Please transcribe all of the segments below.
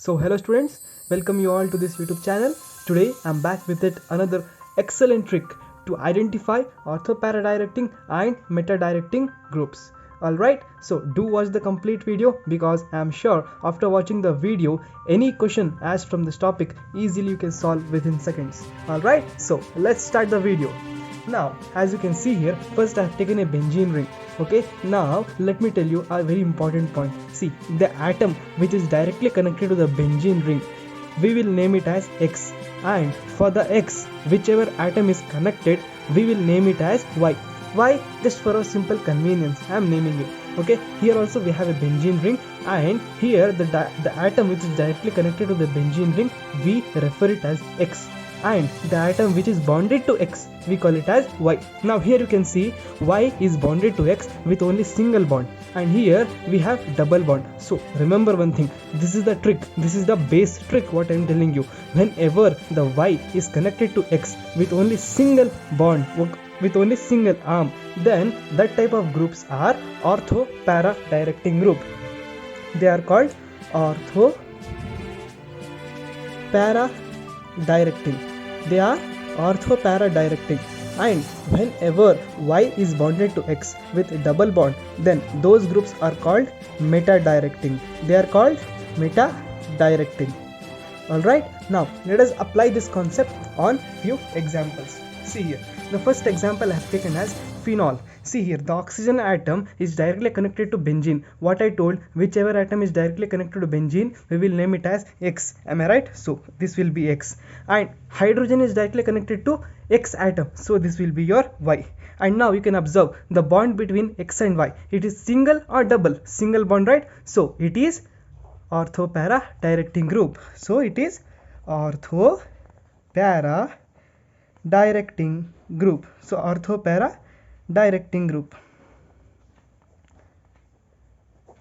So hello students, welcome you all to this YouTube channel. Today I'm back with it another excellent trick to identify ortho-para-directing and meta-directing groups. Alright, so do watch the complete video because I'm sure after watching the video, any question asked from this topic easily you can solve within seconds. Alright, so let's start the video. Now as you can see here, first I have taken a benzene ring. Okay, now let me tell you a very important point. See, the atom which is directly connected to the benzene ring, we will name it as X, and for the X, whichever atom is connected, we will name it as Y. Why? Just for a simple convenience I am naming it. Okay, here also we have a benzene ring, and here the atom which is directly connected to the benzene ring, we refer it as X, and the atom which is bonded to X, we call it as Y. Now here you can see Y is bonded to X with only single bond, and here we have double bond. So remember one thing, this is the trick, this is the base trick what I am telling you. Whenever the Y is connected to X with only single bond, with only single arm, then that type of groups are ortho-para directing group. They are called ortho-para directing. They are ortho-para directing, and whenever Y is bonded to X with double bond, then those groups are called meta directing. They are called meta directing. Alright, now let us apply this concept on few examples. See here, the first example I have taken as phenol. See here, the oxygen atom is directly connected to benzene. What I told, whichever atom is directly connected to benzene, we will name it as X. Am I right? So this will be X. And hydrogen is directly connected to X atom, so this will be your Y. And now you can observe the bond between X and Y. It is single or double? Single bond, right? So it is ortho-para directing group. So it is ortho-para directing group. So ortho-para directing group.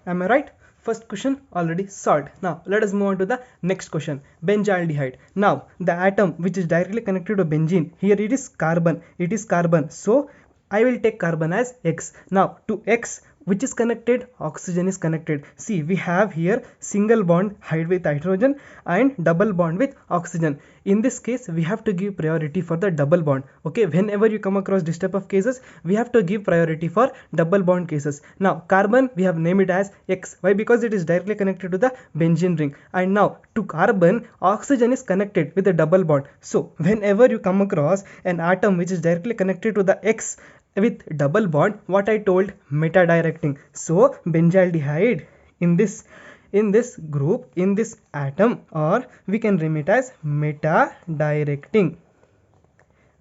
Am I right? First question already solved. Now let us move on to the next question. Benzaldehyde. Now the atom which is directly connected to benzene, here it is carbon. It is carbon. So I will take carbon as X. Now to X which is connected, oxygen is connected. See, we have here single bond with hydrogen and double bond with oxygen. In this case we have to give priority for the double bond. Okay, whenever you come across this type of cases, we have to give priority for double bond cases. Now carbon we have named it as X. Why? Because it is directly connected to the benzene ring, and now to carbon oxygen is connected with a double bond. So whenever you come across an atom which is directly connected to the X with double bond, what I told, meta directing. So benzaldehyde in this group, in this atom, or we can name it as meta directing.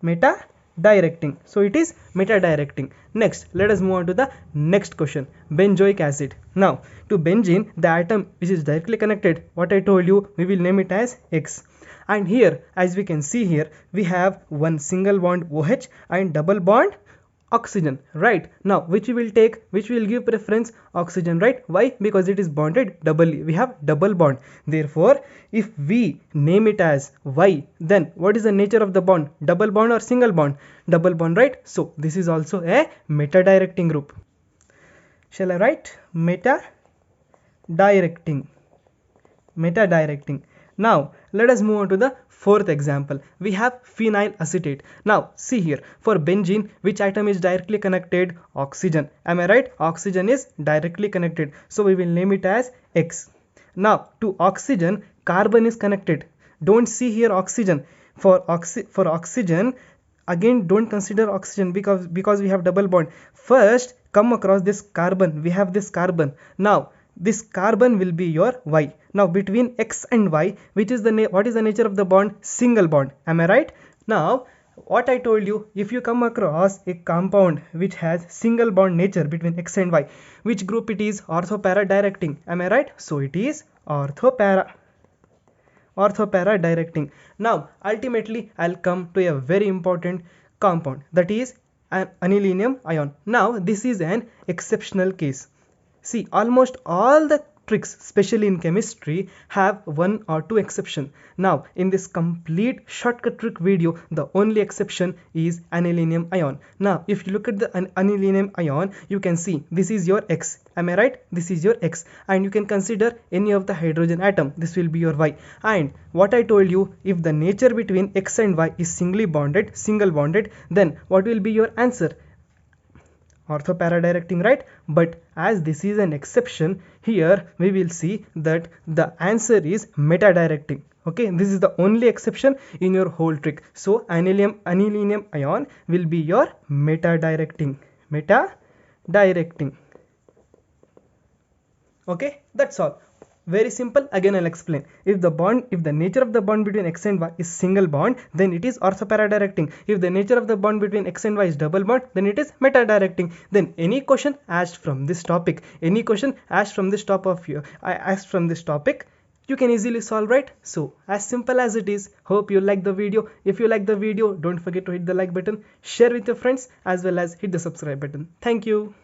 Meta directing. So it is meta directing. Next, let us move on to the next question. Benzoic acid. Now to benzene, the atom which is directly connected, what I told you, we will name it as X. And here as we can see here, we have one single bond OH and double bond oxygen, right? Now which we will take, which will give preference, oxygen, right? Why? Because it is bonded doubly, we have double bond. Therefore if we name it as Y, then what is the nature of the bond? Double bond or single bond? Double bond, right? So this is also a meta directing group. Shall I write? Meta directing. Meta directing. Now let us move on to the fourth example. We have phenyl acetate. Now see here, for benzene which atom is directly connected? Oxygen. Am I right? Oxygen is directly connected, so we will name it as X. Now to oxygen, carbon is connected. Don't see here oxygen. For oxygen, again don't consider oxygen because we have double bond. First come across this carbon, we have this carbon. Now this carbon will be your Y. Now between X and Y, which is what is the nature of the bond? Single bond. Am I right? Now what I told you, if you come across a compound which has single bond nature between X and Y, which group it is? Ortho-para directing. Am I right? So it is ortho-para directing. Now ultimately I'll come to a very important compound, that is an anilinium ion. Now this is an exceptional case. See, almost all the tricks, especially in chemistry, have one or two exceptions. Now, in this complete shortcut trick video, the only exception is anilinium ion. Now, if you look at the anilinium ion, you can see this is your X. Am I right? This is your X, and you can consider any of the hydrogen atom. This will be your Y. And what I told you, if the nature between X and Y is single bonded, then what will be your answer? Ortho para-directing, right? But as this is an exception, here we will see that the answer is meta-directing. Okay, this is the only exception in your whole trick. So anilinium ion will be your meta-directing. Okay, that's all. Very simple. Again, I'll explain. If the nature of the bond between X and Y is single bond, then it is ortho para-directing. If the nature of the bond between X and Y is double bond, then it is meta-directing. Then any question asked from this topic, you can easily solve, right? So as simple as it is. Hope you like the video. If you like the video, don't forget to hit the like button, share with your friends, as well as hit the subscribe button. Thank you.